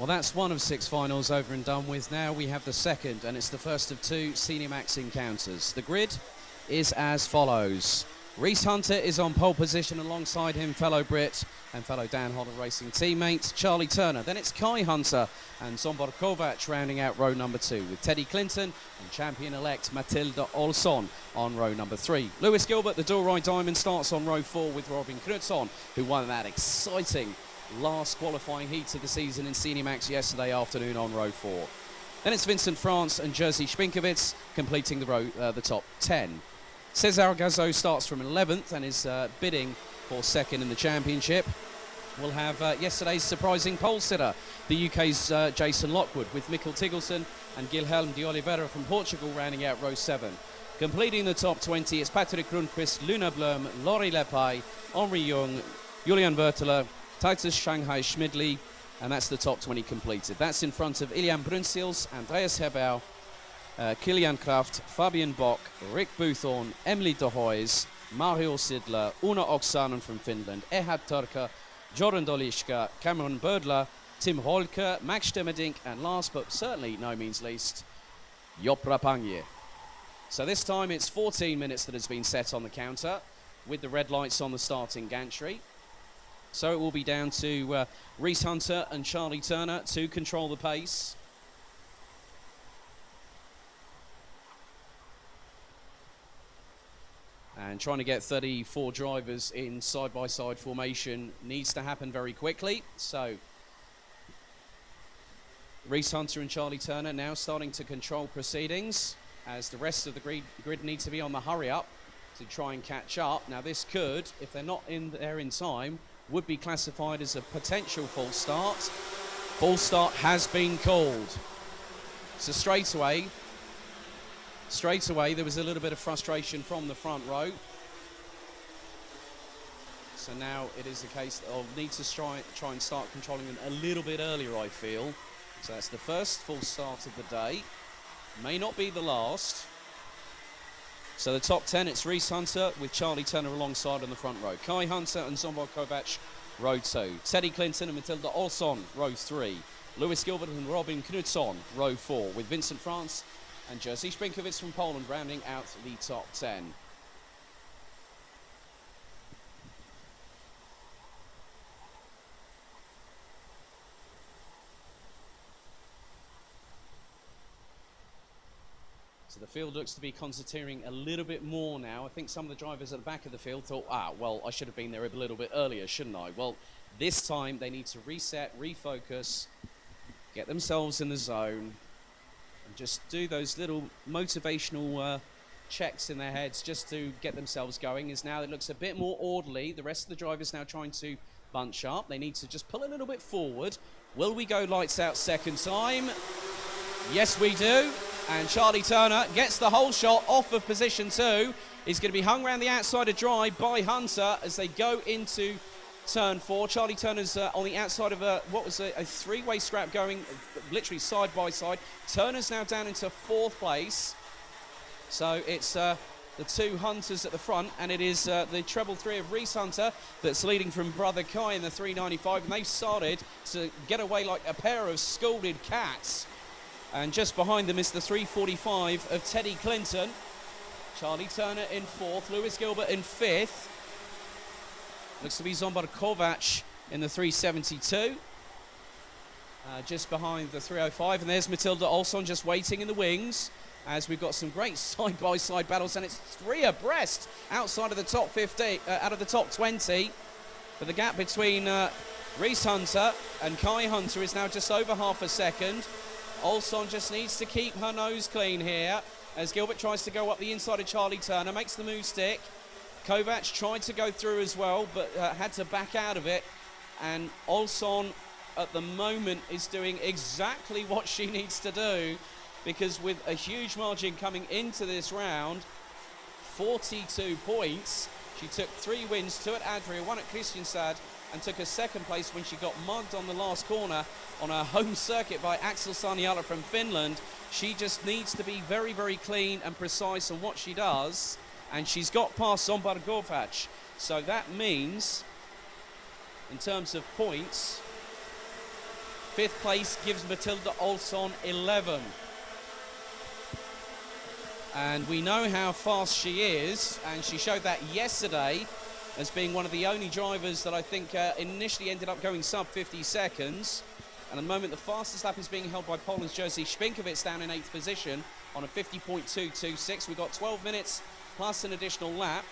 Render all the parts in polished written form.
Well, that's one of 6 finals over and done with. Now we have the second, and it's the first of 2 Senior Max encounters. The grid is as follows. Reese Hunter is on pole position, alongside him fellow Brit and fellow Dan Hodder Racing teammate Charlie Turner. Then it's Kai Hunter and Zsombor Kovac rounding out row number 2, with Teddy Clinton and champion-elect Matilda Olsson on row number 3. Lewis Gilbert, the Dorey Diamond, starts on row 4 with Robin Knutsson, who won that exciting last qualifying heat of the season in Senior Max yesterday afternoon on row 4. Then it's Vincent France and Jerzy Spinkovits completing the top 10. Cesar Gazo starts from 11th and is bidding for second in the championship. We'll have yesterday's surprising pole sitter, the UK's Jason Lockwood, with Mikkel Tiggelson and Guilherme de Oliveira from Portugal rounding out row 7. Completing the top 20 is Patrick Rundqvist, Luna Blum, Laurie Lepay, Henri Jung, Julian Werteler, Titus Shanghai Schmidli, and that's the top 20 completed. That's in front of Ilian Brunsils, Andreas Hebau, Kilian Kraft, Fabian Bock, Rick Buthorn, Emily de Hoys, Mario Sidler, Una Oksanen from Finland, Ehad Turka, Jordan Dolishka, Cameron Berdler, Tim Holke, Max Stemerdink, and last but certainly no means least, Jopra Pangje. So this time it's 14 minutes that has been set on the counter, with the red lights on the starting gantry. So it will be down to Reese Hunter and Charlie Turner to control the pace. And trying to get 34 drivers in side-by-side formation needs to happen very quickly. So Reese Hunter and Charlie Turner now starting to control proceedings, as the rest of the grid needs to be on the hurry-up to try and catch up. Now this could, if they're not in there in time, would be classified as a potential false start. False start has been called. So straight away there was a little bit of frustration from the front row. So now it is a case of need to try and start controlling them a little bit earlier, I feel. So that's the first false start of the day. May not be the last. So the top 10, it's Reese Hunter with Charlie Turner alongside on the front row. Kai Hunter and Zsombor Kovac, row 2. Teddy Clinton and Matilda Olsson, row 3. Lewis Gilbert and Robin Knutsson, row 4, with Vincent France and Jerzy Spinkovits from Poland rounding out the top 10. So the field looks to be concentrating a little bit more now. I think some of the drivers at the back of the field thought, well, I should have been there a little bit earlier, shouldn't I? Well, this time they need to reset, refocus, get themselves in the zone, and just do those little motivational checks in their heads just to get themselves going. As now it looks a bit more orderly. The rest of the drivers now trying to bunch up. They need to just pull a little bit forward. Will we go lights out second time? Yes, we do. And Charlie Turner gets the whole shot off of position 2. He's going to be hung around the outside of dry by Hunter as they go into turn 4. Charlie Turner's on the outside of what was a 3-way scrap going literally side by side. Turner's now down into 4th place. So it's the 2 Hunters at the front, and it is the treble 3 of Reese Hunter that's leading from brother Kai in the 395, and they've started to get away like a pair of scolded cats. And just behind them is the 345 of Teddy Clinton. Charlie Turner in 4th, Lewis Gilbert in 5th. Looks to be Zsombor Kovac in the 372. Just behind the 305, and there's Matilda Olsson just waiting in the wings, as we've got some great side-by-side battles, and it's 3 abreast outside of the top 50, out of the top 20. But the gap between Reese Hunter and Kai Hunter is now just over half a second. Olsson just needs to keep her nose clean here as Gilbert tries to go up the inside of Charlie Turner, makes the move stick. Kovac tried to go through as well, but had to back out of it. And Olsson at the moment is doing exactly what she needs to do, because with a huge margin coming into this round, 42 points, she took 3 wins, 2 at Adria, 1 at Kristianstad, and took a 2nd place when she got mugged on the last corner on her home circuit by Axel Saniala from Finland. She just needs to be very, very clean and precise on what she does, and she's got past Zsombor Kovac. So that means, in terms of points, 5th place gives Matilda Olsson 11. And we know how fast she is, and she showed that yesterday as being one of the only drivers that I think initially ended up going sub 50 seconds. And at the moment, the fastest lap is being held by Poland's Jerzy Szpinkovic down in 8th position on a 50.226. We've got 12 minutes plus an additional lap.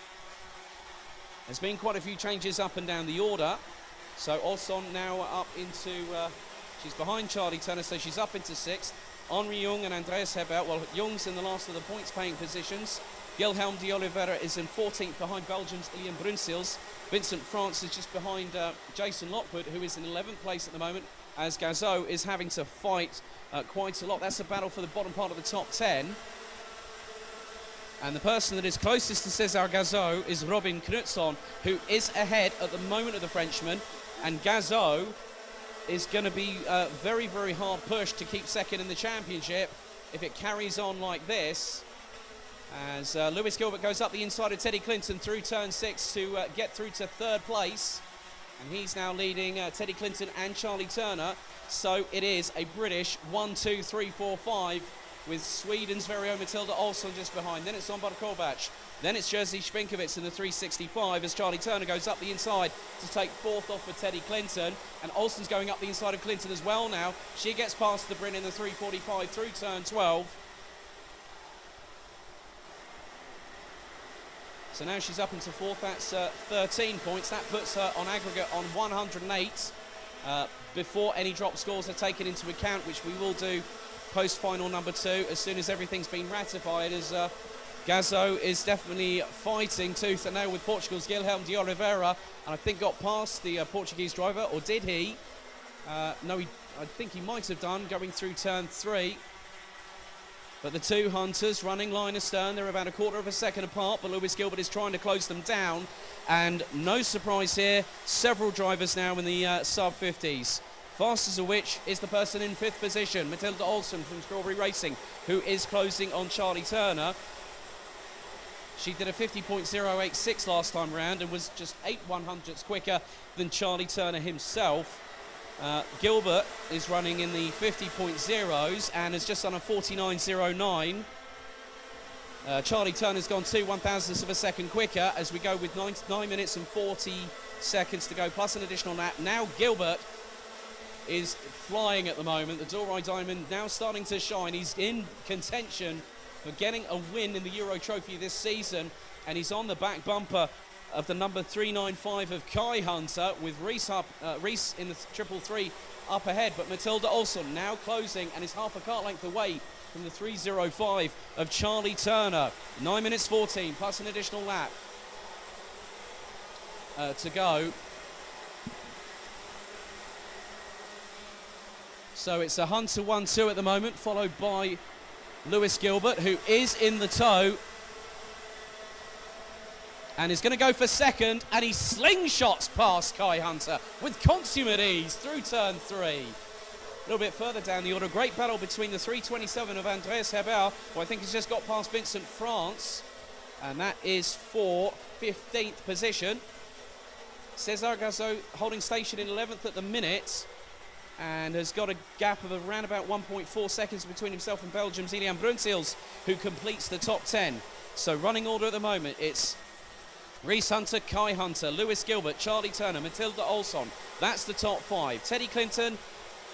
There's been quite a few changes up and down the order. So Olsson now up into, she's behind Charlie Turner, so she's up into 6th. Henri Jung and Andreas Hebert. Well, Jung's in the last of the points-paying positions. Guilherme de Oliveira is in 14th behind Belgium's Ilian Brunsils. Vincent France is just behind Jason Lockwood, who is in 11th place at the moment, as Gazot is having to fight quite a lot. That's a battle for the bottom part of the top 10. And the person that is closest to Cesar Gazot is Robin Knutsson, who is ahead at the moment of the Frenchman. And Gazot is going to be very, very hard pushed to keep second in the championship if it carries on like this. As Lewis Gilbert goes up the inside of Teddy Clinton through turn 6 to get through to 3rd place. And he's now leading Teddy Clinton and Charlie Turner. So it is a British 1, 2, 3, 4, 5 with Sweden's very own Matilda Olsson just behind. Then it's Zombar Kovac. Then it's Jerzy Szpinkovic in the 365 as Charlie Turner goes up the inside to take 4th off for Teddy Clinton. And Olsson's going up the inside of Clinton as well now. She gets past the Brin in the 345 through turn 12. So now she's up into 4th, that's 13 points. That puts her on aggregate on 108 before any drop scores are taken into account, which we will do post-final number 2 as soon as everything's been ratified, as Gazot is definitely fighting tooth and nail with Portugal's Guilherme de Oliveira, and I think got past the Portuguese driver, or did he? No, I think he might have done, going through turn 3. But the two hunters running line astern, they're about a quarter of a second apart, but Lewis Gilbert is trying to close them down. And no surprise here, several drivers now in the sub-50s. Fastest of which is the person in 5th position, Matilda Olsson from Strawberry Racing, who is closing on Charlie Turner. She did a 50.086 last time round and was just 8/100ths quicker than Charlie Turner himself. Gilbert is running in the 50.0s and has just done a 49.09. Charlie Turner's gone 2/1000ths of a second quicker as we go with 9 minutes and 40 seconds to go, plus an additional lap. Now Gilbert is flying at the moment. The Dorai Diamond now starting to shine. He's in contention for getting a win in the Euro Trophy this season, and he's on the back bumper of the number 395 of Kai Hunter, with Reese in the 333 up ahead. But Matilda Olsson now closing and is half a car length away from the 305 of Charlie Turner. 9 minutes 14 plus an additional lap to go. So it's a Hunter 1-2 at the moment, followed by Lewis Gilbert, who is in the tow and is going to go for second, and he slingshots past Kai Hunter with consummate ease through turn 3. A little bit further down the order, great battle between the 327 of Andreas Hebert, who I think has just got past Vincent France, and that is for 15th position. Cesar Gazot holding station in 11th at the minute, and has got a gap of around about 1.4 seconds between himself and Belgium's Ilian Brunsils, who completes the top 10. So running order at the moment, it's Reese Hunter, Kai Hunter, Lewis Gilbert, Charlie Turner, Matilda Olsson. That's the top 5. Teddy Clinton,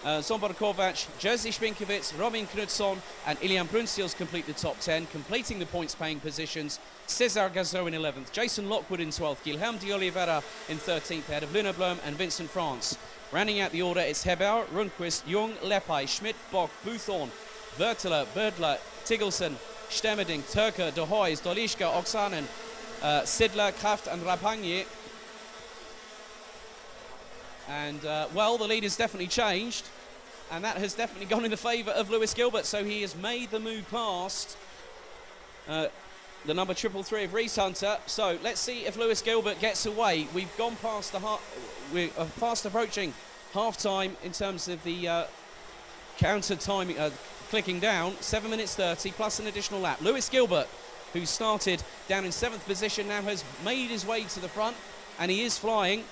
Zombar Kovac, Jerzy Szpinkovic, Robin Knutsson and Ilian Brunsils complete the top 10, completing the points-paying positions. Cesar Gazot in 11th, Jason Lockwood in 12th, Guilherme de Oliveira in 13th, ahead of Luna Blom and Vincent France. Rounding out the order, it's Hebert, Rundqvist, Jung, Lepay, Schmidt, Bock, Buthorn, Wertler, Berdler, Tiggelson, Stemmerding, Turker, De Hoys, Dolishka, Oksanen, Sidler, Kraft and Rapagnier. And, well, the lead has definitely changed, and that has definitely gone in the favour of Lewis Gilbert, so he has made the move past the number 333 of Reese Hunter. So let's see if Lewis Gilbert gets away. We've gone past the we're fast approaching half-time in terms of the counter timing, clicking down. 7 minutes 30 plus an additional lap. Lewis Gilbert, who started down in 7th position, now has made his way to the front, and he is flying.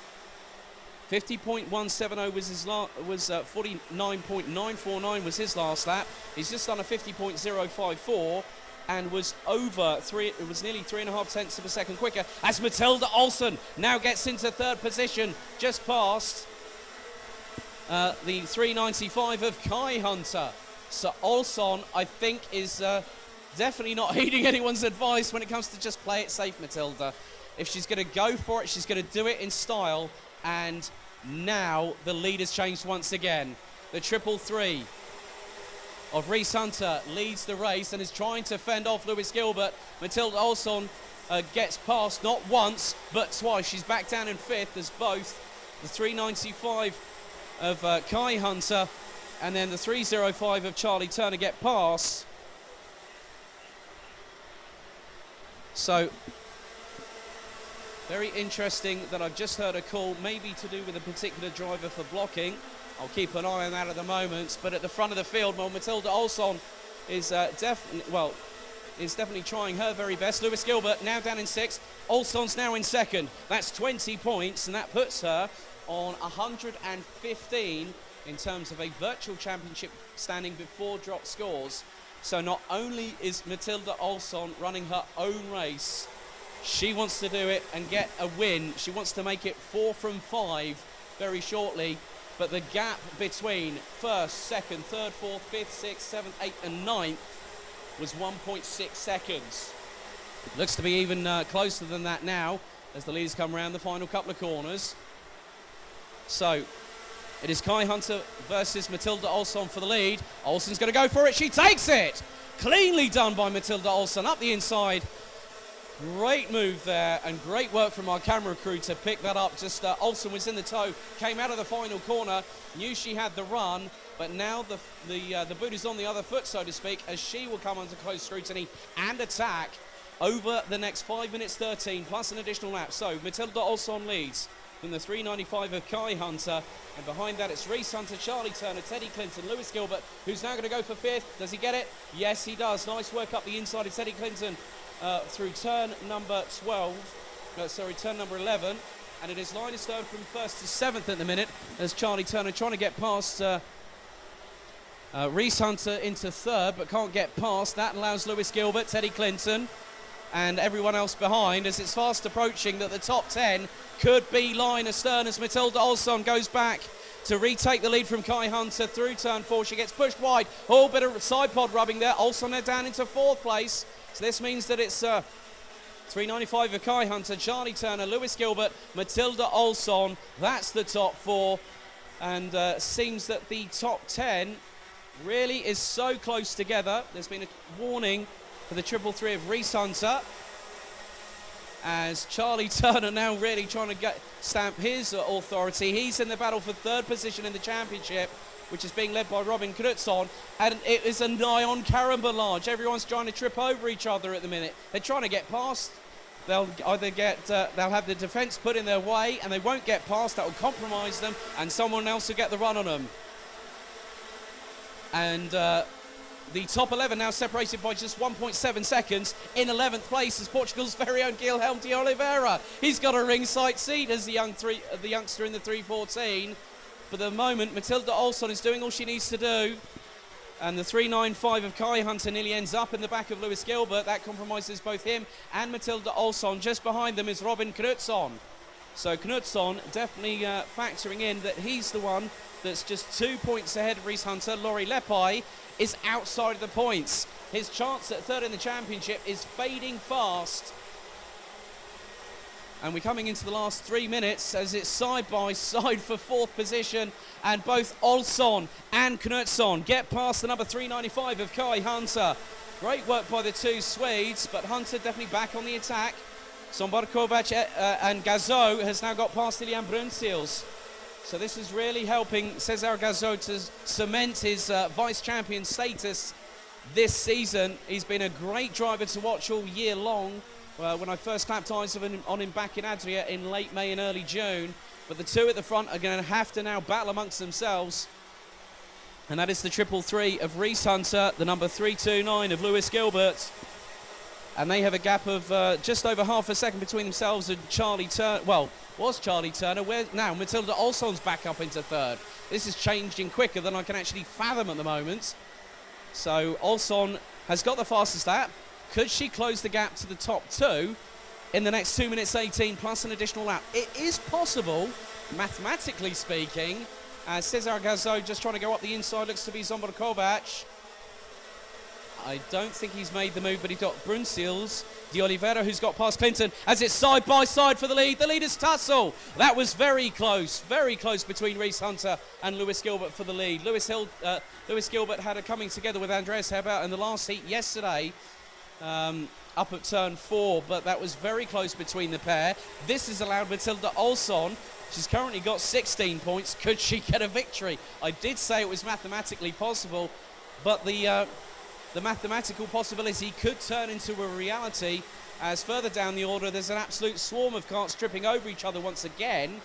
50.170 was his was 49.949 was his last lap. He's just done a 50.054 and was over it was nearly 3.5 tenths of a second quicker as Matilda Olsson now gets into third position, just past the 395 of Kai Hunter. So Olsson, I think, is definitely not heeding anyone's advice when it comes to just play it safe, Matilda. If she's going to go for it, she's going to do it in style. And now the lead has changed once again. The 333 of Reese Hunter leads the race and is trying to fend off Lewis Gilbert. Matilda Olsson gets past not once but twice. She's back down in fifth as both the 395 of Kai Hunter and then the 305 of Charlie Turner get past. So very interesting that I've just heard a call, maybe to do with a particular driver for blocking. I'll keep an eye on that at the moment. But at the front of the field, well, Matilda Olsson is definitely trying her very best. Lewis Gilbert now down in sixth. Olsson's now in second. That's 20 points, and that puts her on 115 in terms of a virtual championship standing before drop scores. So not only is Matilda Olsson running her own race, she wants to do it and get a win. She wants to make it 4 from 5 very shortly. But the gap between first, second, third, fourth, fifth, sixth, seventh, eighth and ninth was 1.6 seconds. Looks to be even closer than that now as the leaders come around the final couple of corners. So it is Kai Hunter versus Matilda Olsson for the lead. Olsson's going to go for it. She takes it. Cleanly done by Matilda Olsson up the inside. Great move there and great work from our camera crew to pick that up. Just Olsson was in the tow, came out of the final corner, knew she had the run, but now the boot is on the other foot, so to speak, as she will come under close scrutiny and attack over the next 5 minutes 13 plus an additional lap. So Matilda Olsson leads from the 395 of Kai Hunter, and behind that it's Reese Hunter, Charlie Turner, Teddy Clinton, Lewis Gilbert, who's now going to go for fifth. Does he get it? Yes, he does. Nice work up the inside of Teddy Clinton through turn number 11, and it is Linus Stone from first to seventh at the minute as Charlie Turner trying to get past Reese Hunter into third but can't get past. That allows Lewis Gilbert, Teddy Clinton and everyone else behind as it's fast approaching that the top 10 could be Linus Stone as Matilda Olsson goes back to retake the lead from Kai Hunter through turn 4. She gets pushed wide. Oh, bit of side pod rubbing there. Olsson there down into fourth place. So this means that it's 395 of Kai Hunter, Charlie Turner, Lewis Gilbert, Matilda Olsson. That's the top 4. And seems that the top 10 really is so close together. There's been a warning for the 333 of Reese Hunter, as Charlie Turner now really trying to stamp his authority. He's in the battle for third position in the championship, which is being led by Robin Knutsson, and it is a nigh-on carambolage. Everyone's trying to trip over each other at the minute. They're trying to get past. They'll either they'll have the defence put in their way, and they won't get past. That will compromise them, and someone else will get the run on them. And the top 11 now separated by just 1.7 seconds. In 11th place is Portugal's very own Guilherme de Oliveira. He's got a ringside seat as the youngster in the 314. But at the moment, Matilda Olsson is doing all she needs to do. And the 395 of Kai Hunter nearly ends up in the back of Lewis Gilbert. That compromises both him and Matilda Olsson. Just behind them is Robin Knutsson. So Knutsson definitely factoring in that he's the one that's just 2 points ahead of Reese Hunter. Laurie Lepai is outside of the points. His chance at third in the championship is fading fast. And we're coming into the last 3 minutes as it's side by side for fourth position. And both Olsson and Knutsson get past the number 395 of Kai Hunter. Great work by the two Swedes, but Hunter definitely back on the attack. Sombarkovac and Gazot has now got past Ilian Brunsils. So this is really helping Cesar Gazot to cement his vice champion status this season. He's been a great driver to watch all year long. When I first clapped eyes on him back in Adria in late May and early June. But the two at the front are going to have to now battle amongst themselves. And that is the 333 of Reese Hunter, the number 329 of Lewis Gilbert. And they have a gap of just over half a second between themselves and Charlie Turner. Well, was Charlie Turner. Where now Matilda Olsson's back up into third. This is changing quicker than I can actually fathom at the moment. So Olsson has got the fastest lap. Could she close the gap to the top two in the next 2 minutes 18 plus an additional lap? It is possible, mathematically speaking, as Cesar Gazzo just trying to go up the inside. Looks to be Zsombor Kovács. I don't think he's made the move, but he's got Brunsils, De Oliveira, who's got past Clinton, as it's side by side for the lead. The leader's tussle. That was very close between Reese Hunter and Lewis Gilbert for the lead. Lewis Gilbert had a coming together with Andreas Herbert in the last heat yesterday, up at turn 4, but that was very close between the pair. This has allowed Matilda Olsson. She's currently got 16 points. Could she get a victory? I did say it was mathematically possible, but the mathematical possibility could turn into a reality, as further down the order there's an absolute swarm of carts tripping over each other once again,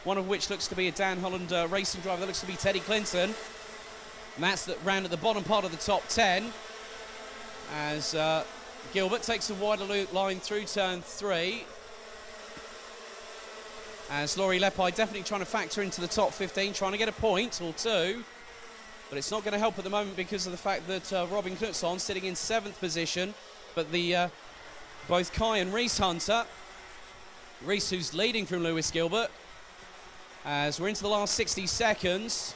one of which looks to be a Dan Holland racing driver. That looks to be Teddy Clinton, and that's round at the bottom part of the top 10 as Gilbert takes a wider line through turn 3, as Laurie Leppi definitely trying to factor into the top 15, trying to get a point or two. But it's not going to help at the moment because of the fact that Robin Knutsson sitting in 7th position. But both Kai and Reese Hunter, Reese who's leading from Lewis Gilbert, as we're into the last 60 seconds.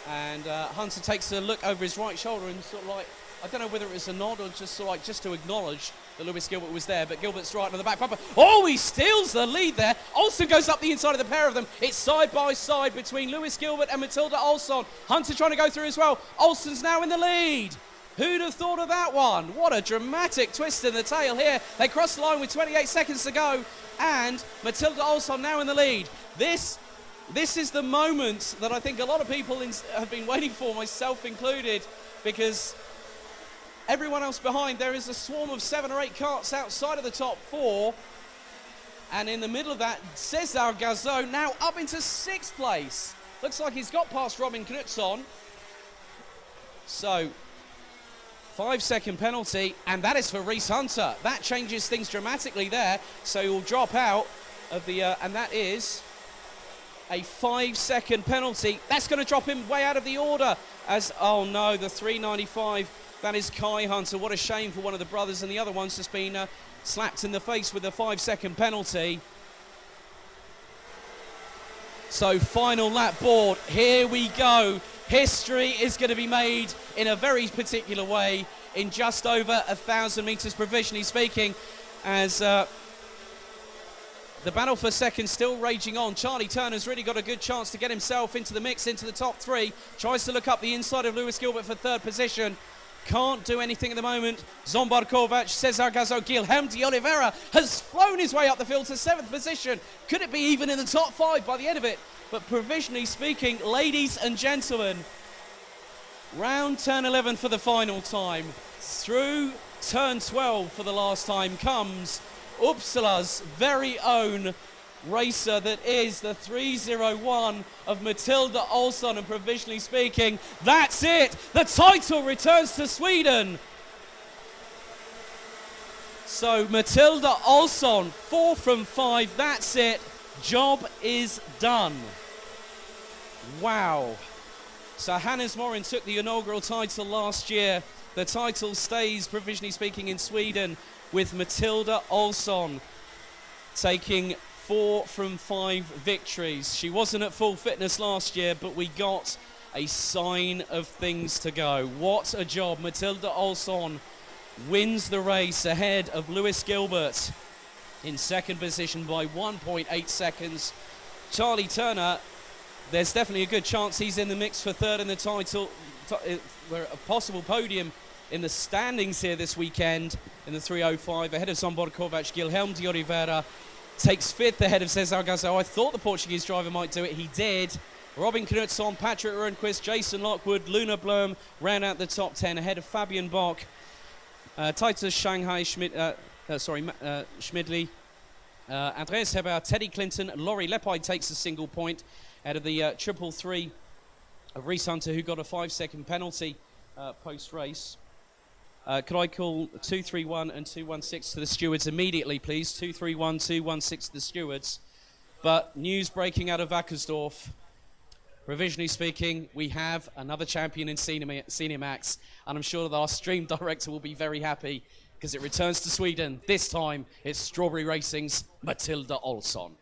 And Hunter takes a look over his right shoulder and sort of like, I don't know whether it was a nod or just sort of like just to acknowledge that Lewis Gilbert was there, but Gilbert's right on the back bumper. Oh, he steals the lead there. Olsson goes up the inside of the pair of them. It's side by side between Lewis Gilbert and Matilda Olsson. Hunter trying to go through as well. Olsson's now in the lead. Who'd have thought of that one? What a dramatic twist in the tail here. They cross the line with 28 seconds to go, and Matilda Olsson now in the lead. This is the moment that I think a lot of people have been waiting for, myself included, because everyone else behind, there is a swarm of 7 or 8 carts outside of the top 4. And in the middle of that, Cesar Gazzo now up into 6th place. Looks like he's got past Robin Knutsson. So, 5-second penalty, and that is for Reese Hunter. That changes things dramatically there. So he'll drop out of the, and that is a 5-second penalty. That's going to drop him way out of the order as, oh no, the 3.95. That is Kai Hunter. What a shame for one of the brothers, and the other one's just been slapped in the face with a 5-second penalty. So final lap board, here we go. History is going to be made in a very particular way in just over 1,000 metres provisionally speaking, as the battle for second still raging on. Charlie Turner's really got a good chance to get himself into the mix, into the top 3. Tries to look up the inside of Lewis Gilbert for 3rd position. Can't do anything at the moment. Zsombor Kovács, Cesar Gazzo, Guilherme de Oliveira has flown his way up the field to 7th position. Could it be even in the top 5 by the end of it? But provisionally speaking, ladies and gentlemen, round turn 11 for the final time. Through turn 12 for the last time comes Uppsala's very own racer that is the 301 of Matilda Olsson, and provisionally speaking, that's it. The title returns to Sweden. So Matilda Olsson, 4 from 5, that's it. Job is done. Wow. So Hannes Morin took the inaugural title last year. The title stays, provisionally speaking, in Sweden with Matilda Olsson taking 4 from 5 victories. She wasn't at full fitness last year, but we got a sign of things to go. What a job. Matilda Olsson wins the race ahead of Lewis Gilbert in 2nd position by 1.8 seconds. Charlie Turner, there's definitely a good chance he's in the mix for 3rd in the title, a possible podium in the standings here this weekend in the 305, ahead of Zsombor Kovács. Guilherme de Oliveira takes 5th ahead of Cesar Gazzo. I thought the Portuguese driver might do it. He did. Robin Knutsson, Patrick Rundqvist, Jason Lockwood, Luna Blom round out the top 10 ahead of Fabian Bock, Titus Shanghai Schmidli, Andreas Heber, Teddy Clinton. Laurie Leppi takes a single point out of the 333 of Reese Hunter, who got a 5-second penalty post-race. Could I call 231 and 216 to the stewards immediately, please? 231, 216 to the stewards. But news breaking out of Wackersdorf. Provisionally speaking, we have another champion in Senior Max, and I'm sure that our stream director will be very happy because it returns to Sweden. This time, it's Strawberry Racing's Matilda Olsson.